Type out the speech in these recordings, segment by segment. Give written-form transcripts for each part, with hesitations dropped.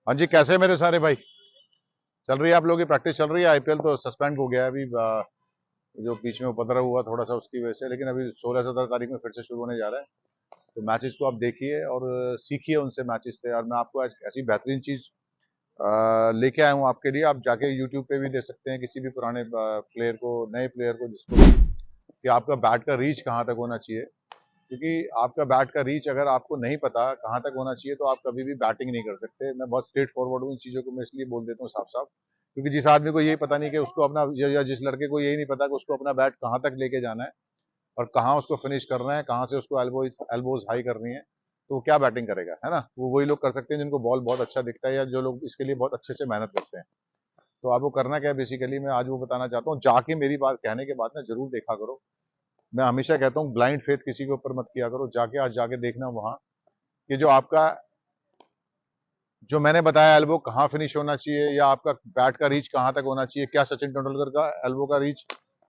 हाँ जी, कैसे मेरे सारे भाई? चल रही है आप लोगों की प्रैक्टिस? चल रही है। आईपीएल तो सस्पेंड हो गया है अभी, जो बीच में उपद्रव हुआ थोड़ा सा उसकी वजह से, लेकिन अभी 16-17 तारीख में फिर से शुरू होने जा रहा है। तो मैचेस को आप देखिए और सीखिए उनसे, मैचेस से। और मैं आपको आज ऐसी बेहतरीन चीज लेके आया हूँ आपके लिए। आप जाके यूट्यूब पे भी देख सकते हैं किसी भी पुराने प्लेयर को, नए प्लेयर को, जिसको भी, कि आपका बैट का रीच कहाँ तक होना चाहिए। क्योंकि आपका बैट का रीच अगर आपको नहीं पता कहाँ तक होना चाहिए तो आप कभी भी बैटिंग नहीं कर सकते। मैं बहुत स्ट्रेट फॉरवर्ड हूँ, इन चीज़ों को मैं इसलिए बोल देता हूँ साफ साफ, क्योंकि जिस आदमी को यही पता नहीं कि उसको अपना, या जिस लड़के को यही नहीं पता कि उसको अपना बैट कहाँ तक लेके जाना है और कहाँ उसको फिनिश करना है, कहाँ से उसको एल्बोज हाई करनी है, तो वो क्या बैटिंग करेगा, है ना। वो वही लोग कर सकते हैं जिनको बॉल बहुत अच्छा दिखता है, या जो लोग इसके लिए बहुत अच्छे से मेहनत करते हैं। तो आपको करना क्या है बेसिकली, मैं आज वो बताना चाहता हूँ। जाके मेरी बात कहने के बाद ना जरूर देखा करो। मैं हमेशा कहता हूँ ब्लाइंड फेथ किसी के ऊपर मत किया करो। जाके आज जाके देखना वहां कि जो आपका, जो मैंने बताया, एल्बो कहाँ फिनिश होना चाहिए, या आपका बैट का रीच कहाँ तक होना चाहिए। क्या सचिन तेंदुलकर का एल्बो का रीच,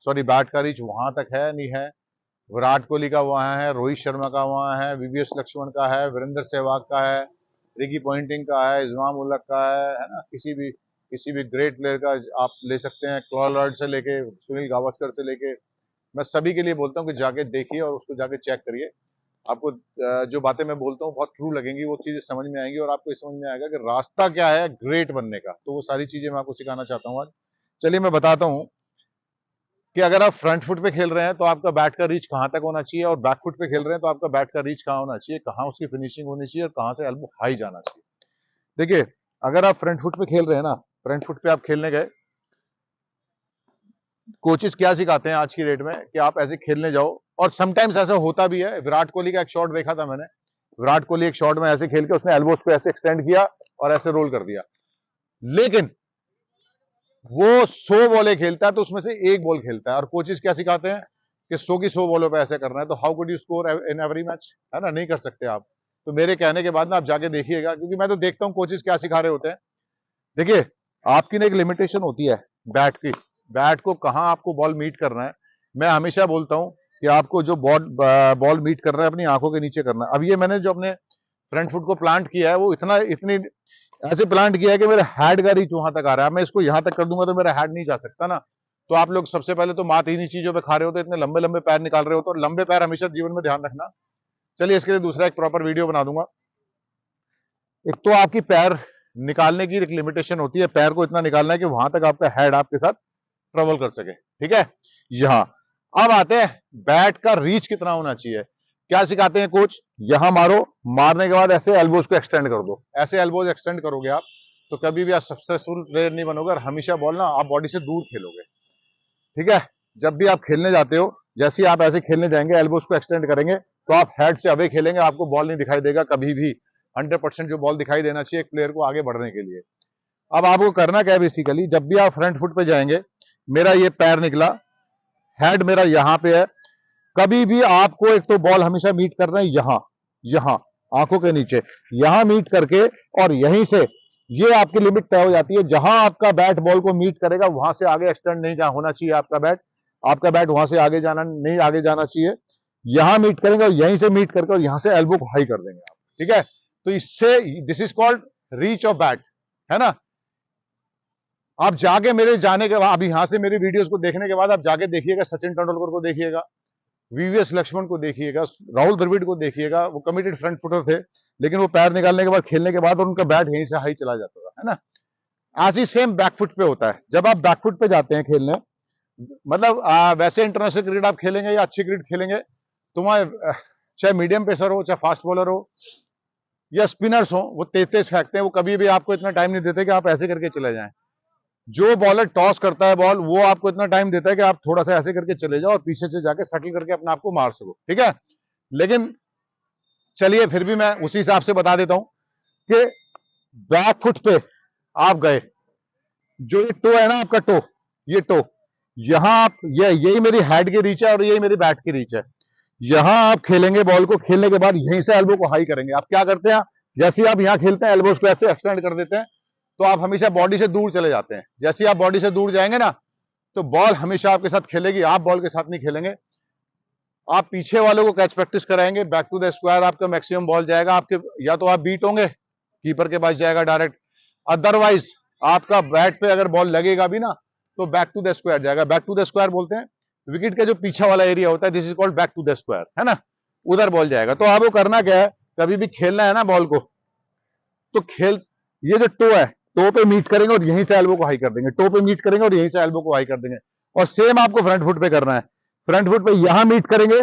सॉरी, बैट का रीच वहां तक है, नहीं है? विराट कोहली का वहां है, रोहित शर्मा का वहां है, वीवीएस लक्ष्मण का है, वीरेंद्र सहवाग का है, रिकी पॉइंटिंग का है, इस्माम उल हक का है ना। किसी भी ग्रेट प्लेयर का आप ले सकते हैं, क्लॉलर्ड से लेके सुनील गावस्कर से लेके। मैं सभी के लिए बोलता हूँ कि जाके देखिए और उसको जाके चेक करिए। आपको जो बातें मैं बोलता हूँ बहुत ट्रू लगेंगी, वो चीजें समझ में आएंगी और आपको ये समझ में आएगा कि रास्ता क्या है ग्रेट बनने का। तो वो सारी चीजें मैं आपको सिखाना चाहता हूँ आज। चलिए मैं बताता हूँ कि अगर आप फ्रंट फुट पे खेल रहे हैं तो आपका बैट का रीच कहाँ तक होना चाहिए, और बैक फुट पे खेल रहे हैं तो आपका बैट का रीच कहाँ होना चाहिए, कहाँ उसकी फिनिशिंग होनी चाहिए और कहाँ से एल्बो हाई जाना चाहिए। देखिए, अगर आप फ्रंट फुट पे खेल रहे हैं ना, फ्रंट फुट पे आप खेलने गए, कोचेस क्या सिखाते हैं आज की डेट में कि आप ऐसे खेलने जाओ। और समटाइम्स ऐसा होता भी है। विराट कोहली का एक शॉट देखा था मैंने। विराट कोहली एक शॉट में ऐसे खेल के उसने एल्बोस को ऐसे एक्सटेंड किया और ऐसे रोल कर दिया। लेकिन वो 100 बॉलें खेलता है तो उसमें से एक बॉल खेलता है, और कोचेस क्या सिखाते हैं कि 100 की 100 बॉलों पे ऐसे करना है। तो how could you score in every match, है ना? नहीं कर सकते आप। तो मेरे कहने के बाद ना आप जाके देखिएगा, क्योंकि मैं तो देखता हूँ कोचेस क्या सिखा रहे होते हैं। देखिए, आपकी ना एक लिमिटेशन होती है बैट की। बैट को कहाँ आपको बॉल मीट करना है। मैं हमेशा बोलता हूँ कि आपको जो बॉल बॉल मीट करना है अपनी आंखों के नीचे करना है। अब ये मैंने जो अपने फ्रंट फुट को प्लांट किया है, वो इतनी ऐसे प्लांट किया है कि मेरे हेड का रीच वहां तक आ रहा है। मैं इसको यहां तक कर दूंगा तो मेरा हेड नहीं जा सकता ना। तो आप लोग सबसे पहले तो मात इन्हीं चीजों पे खा रहे होते, इतने लंबे लंबे पैर निकाल रहे हो। तो लंबे पैर हमेशा जीवन में ध्यान रखना। चलिए, इसके लिए दूसरा एक प्रॉपर वीडियो बना दूंगा। एक तो आपकी पैर निकालने की एक लिमिटेशन होती है, पैर को इतना निकालना है कि वहां तक आपका हेड आपके साथ ट्रेवल कर सके, ठीक है। यहां अब आते हैं बैट का रीच कितना होना चाहिए। क्या सिखाते हैं कोच? यहां मारो, मारने के बाद ऐसे एल्बोज को एक्सटेंड कर दो। ऐसे एल्बोज एक्सटेंड करोगे आप तो कभी भी आप सक्सेसफुल प्लेयर नहीं बनोगे, और हमेशा बॉल ना आप बॉडी से दूर खेलोगे, ठीक है। जब भी आप खेलने जाते हो, जैसे ही आप ऐसे खेलने जाएंगे, एल्बोज को एक्सटेंड करेंगे, तो आप हेड से अवे खेलेंगे, आपको बॉल नहीं दिखाई देगा कभी भी। 100% जो बॉल दिखाई देना चाहिए एक प्लेयर को आगे बढ़ने के लिए। अब आपको करना क्या है बेसिकली, जब भी आप फ्रंट फुट पे जाएंगे, मेरा ये पैर निकला, हेड मेरा यहां पे है। कभी भी आपको एक तो बॉल हमेशा मीट करना है यहां, यहां आंखों के नीचे, यहां मीट करके, और यहीं से ये आपकी लिमिट तय हो जाती है। जहां आपका बैट बॉल को मीट करेगा वहां से आगे एक्सटेंड नहीं होना चाहिए आपका बैट। आपका बैट वहां से आगे जाना नहीं, आगे जाना चाहिए। यहां मीट करेंगे और यहीं से मीट करके और यहां से एल्बो को हाई कर देंगे आप, ठीक है। तो इससे this is called reach of bat, है ना। आप जाके मेरे जाने के बाद, अब यहां से मेरी वीडियोस को देखने के बाद आप जाके देखिएगा, सचिन तेंदुलकर को देखिएगा, वीवीएस लक्ष्मण को देखिएगा, राहुल द्रविड़ को देखिएगा। वो कमिटेड फ्रंट फुटर थे, लेकिन वो पैर निकालने के बाद, खेलने के बाद, और उनका बैट यहीं से हाई चला जाता था, है ना। आज ही सेम बैकफुट पे होता है। जब आप बैकफुट पे जाते हैं खेलने, मतलब वैसे इंटरनेशनल क्रिकेट आप खेलेंगे या अच्छी क्रिकेट खेलेंगे, तो वहां चाहे मीडियम पेसर हो, चाहे फास्ट बॉलर हो, या स्पिनर्स हो, वो तेज तेज फेंकते हैं। वो कभी भी आपको इतना टाइम नहीं देते कि आप ऐसे करके चले जाएं। जो बॉलर टॉस करता है बॉल, वो आपको इतना टाइम देता है कि आप थोड़ा सा ऐसे करके चले जाओ और पीछे से जाके सटल करके अपने आप को मार सको, ठीक है। लेकिन चलिए, फिर भी मैं उसी हिसाब से बता देता हूं कि बैक फुट पे आप गए, जो ये टो है ना आपका, टो, ये टो, यहां आप, ये यही मेरी हेड की रीच है और यही मेरी बैट की रीच है। यहां आप खेलेंगे, बॉल को खेलने के बाद यहीं से एल्बो को हाई करेंगे। आप क्या करते हैं, जैसे ही आप यहां खेलते हैं, एल्बोज को ऐसे एक्सटेंड कर देते हैं, तो आप हमेशा बॉडी से दूर चले जाते हैं। जैसे ही आप बॉडी से दूर जाएंगे ना, तो बॉल हमेशा आपके साथ खेलेगी, आप बॉल के साथ नहीं खेलेंगे। आप पीछे वालों को कैच प्रैक्टिस कराएंगे, बैक टू द स्क्वायर आपका मैक्सिमम बॉल जाएगा आपके, या तो आप बीट होंगे, कीपर के पास जाएगा डायरेक्ट, अदरवाइज आपका बैट पे अगर बॉल लगेगा भी ना तो बैक टू द स्क्वायर जाएगा। बैक टू द स्क्वायर बोलते हैं विकेट का जो पीछा वाला एरिया होता है, this is called back to the square, है ना, उधर बॉल जाएगा। तो आपको करना क्या है, कभी भी खेलना है ना बॉल को, तो ये जो टो है, टो पे मीट करेंगे और यहीं से एल्बो को हाई कर देंगे, टो पे मीट करेंगे और यहीं से एल्बो को हाई कर देंगे। और सेम आपको फ्रंट फुट पे करना है। फ्रंट फुट पे यहां मीट करेंगे,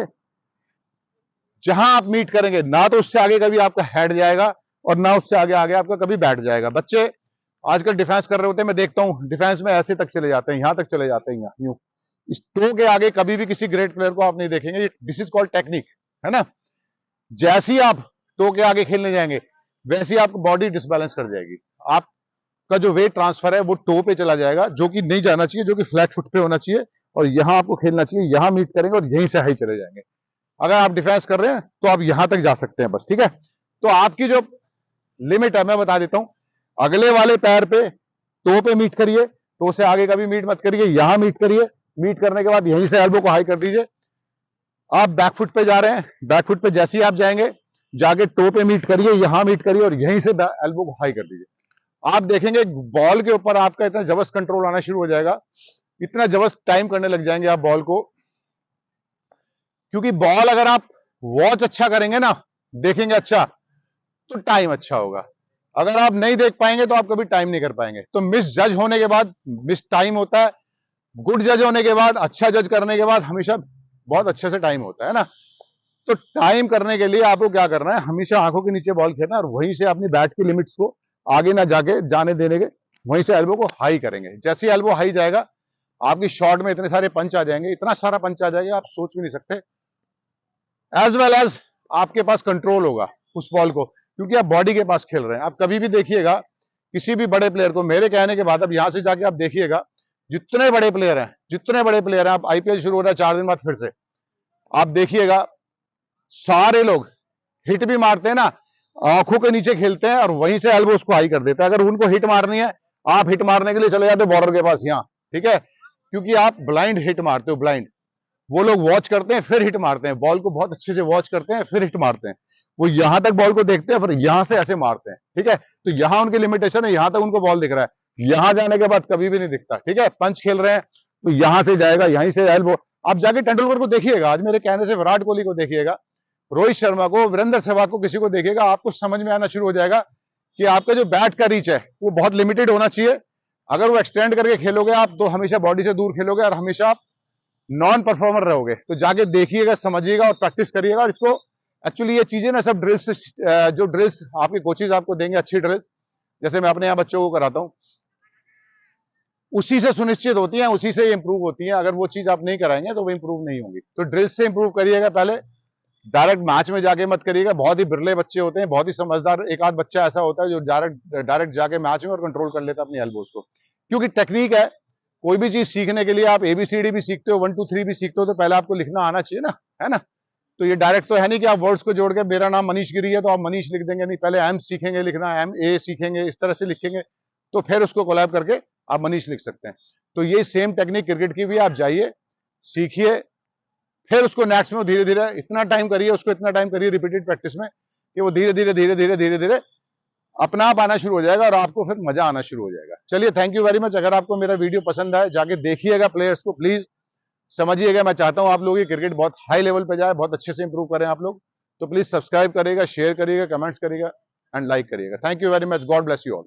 जहां आप मीट करेंगे ना तो उससे आगे कभी आपका हेड जाएगा और ना उससे आगे आगे आपका कभी बैठ जाएगा। बच्चे आजकल डिफेंस कर रहे होते हैं, मैं देखता हूं डिफेंस में ऐसे तक चले जाते हैं, यहां तक चले जाते हैं, यूं। इस टो के आगे कभी भी किसी ग्रेट प्लेयर को आप नहीं देखेंगे। दिस इज कॉल्ड टेक्निक, है ना। जैसे ही आप टो के आगे खेलने जाएंगे वैसे ही आपकी बॉडी डिसबैलेंस कर जाएगी, आपका जो वेट ट्रांसफर है वो टो पे चला जाएगा, जो कि नहीं जाना चाहिए, जो कि फ्लैट फुट पे होना चाहिए। और यहां आपको खेलना चाहिए, यहां मीट करेंगे और यहीं से हाई चले जाएंगे। अगर आप डिफेंस कर रहे हैं तो आप यहां तक जा सकते हैं बस, ठीक है। तो आपकी जो लिमिट है मैं बता देता हूं, अगले वाले पैर पे टो पे मीट करिए, टो से आगे कभी मीट मत करिए, यहां मीट करिए। मीट करने के बाद यहीं से एल्बो को हाई कर दीजिए। आप बैक फुट पे जा रहे हैं, बैक फुट पे जैसे ही आप जाएंगे जाके टो पे मीट करिए, यहां मीट करिए और यहीं से एल्बो को हाई कर दीजिए। आप देखेंगे बॉल के ऊपर आपका इतना जबरदस्त कंट्रोल आना शुरू हो जाएगा, इतना जबरदस्त टाइम करने लग जाएंगे आप बॉल को। क्योंकि बॉल अगर आप वॉच अच्छा करेंगे ना, देखेंगे अच्छा, तो टाइम अच्छा होगा। अगर आप नहीं देख पाएंगे तो आप कभी टाइम नहीं कर पाएंगे। तो मिस जज होने के बाद मिस टाइम होता है, गुड जज होने के बाद, अच्छा जज करने के बाद हमेशा बहुत अच्छे से टाइम होता है ना। तो टाइम करने के लिए आपको क्या करना है, हमेशा आंखों के नीचे बॉल खेलना और वहीं से अपनी बैट की लिमिट्स को आगे ना जाके जाने देने के, वहीं से एल्बो को हाई करेंगे। जैसे ही एल्बो हाई जाएगा आपकी शॉट में इतने सारे पंच आ जाएंगे, इतना सारा पंच आ जाएगा आप सोच भी नहीं सकते। एज वेल एज आपके पास कंट्रोल होगा उस बॉल को, क्योंकि आप बॉडी के पास खेल रहे हैं। आप कभी भी देखिएगा किसी भी बड़े प्लेयर को, मेरे कहने के बाद अब यहां से जाके आप देखिएगा जितने बड़े प्लेयर हैं, जितने बड़े प्लेयर हैं, आप आईपीएल शुरू हो रहा है 4 दिन बाद फिर से, आप देखिएगा सारे लोग हिट भी मारते हैं ना, आंखों के नीचे खेलते हैं और वहीं से एल्बो उसको हाई कर देते हैं। अगर उनको हिट मारनी है, आप हिट मारने के लिए चले जाते हो बॉर्डर के पास यहां, ठीक है, क्योंकि आप ब्लाइंड हिट मारते हो, ब्लाइंड। वो लोग वॉच करते हैं फिर हिट मारते हैं, बॉल को बहुत अच्छे से वॉच करते हैं फिर हिट मारते हैं। वो यहां तक बॉल को देखते हैं फिर यहां से ऐसे मारते हैं, ठीक है। तो यहां उनकी लिमिटेशन है, यहां तक उनको बॉल दिख रहा है, यहां जाने के बाद कभी भी नहीं दिखता, ठीक है। पंच खेल रहे हैं तो यहां से जाएगा, यहीं से एल्बो। आप जाके तेंदुलकर को देखिएगा, आज मेरे कहने से विराट कोहली को देखिएगा, रोहित शर्मा को, वीरेंद्र सहवाग को, किसी को देखिएगा, आपको समझ में आना शुरू हो जाएगा कि आपका जो बैट का रीच है वो बहुत लिमिटेड होना चाहिए। अगर वो एक्सटेंड करके खेलोगे आप तो हमेशा बॉडी से दूर खेलोगे और हमेशा आप नॉन परफॉर्मर रहोगे। तो जाके देखिएगा, समझिएगा और प्रैक्टिस करिएगा। और इसको एक्चुअली ये चीजें ना सब ड्रिल्स, जो ड्रिल्स आपके कोचेज आपको देंगे, अच्छी ड्रिल्स, जैसे मैं अपने यहाँ बच्चों को कराता हूँ, उसी से सुनिश्चित होती है, उसी से इंप्रूव होती है। अगर वो चीज आप नहीं कराएंगे तो वो इंप्रूव नहीं होंगी। तो ड्रिल्स से इंप्रूव करिएगा पहले, डायरेक्ट मैच में जाके मत करिएगा। बहुत ही बिरले बच्चे होते हैं, बहुत ही समझदार एक आध बच्चा ऐसा होता है जो डायरेक्ट जाके मैच में और कंट्रोल कर लेता है अपनी एल्बोज को। क्योंकि टेक्निक है, कोई भी चीज सीखने के लिए आप एबीसीडी भी सीखते हो, 1 2 3 भी सीखते हो, तो पहले आपको लिखना आना चाहिए ना, है ना। तो ये डायरेक्ट तो है नहीं कि आप वर्ड्स को जोड़ के, मेरा नाम मनीष गिरी है तो आप मनीष लिख देंगे, नहीं, पहले एम सीखेंगे लिखना, एम ए सीखेंगे, इस तरह से लिखेंगे, तो फिर उसको कोलैब करके आप मनीष लिख सकते हैं। तो ये सेम टेक्निक क्रिकेट की भी, आप जाइए सीखिए, फिर उसको नेट्स में धीरे धीरे इतना टाइम करिए, उसको इतना टाइम करिए रिपीटेड प्रैक्टिस में कि वो धीरे धीरे धीरे धीरे धीरे धीरे अपना आप आना शुरू हो जाएगा और आपको फिर मजा आना शुरू हो जाएगा। चलिए, थैंक यू वेरी मच। अगर आपको मेरा वीडियो पसंद आए, जाके देखिएगा प्लेयर्स को, प्लीज समझिएगा। मैं चाहता हूं आप लोग ये क्रिकेट बहुत हाई लेवल पे जाए, बहुत अच्छे से इंप्रूव करें आप लोग। तो प्लीज सब्सक्राइब करिएगा, शेयर करिएगा, कमेंट्स करिएगा एंड लाइक करिएगा। Thank you very much. God bless you all.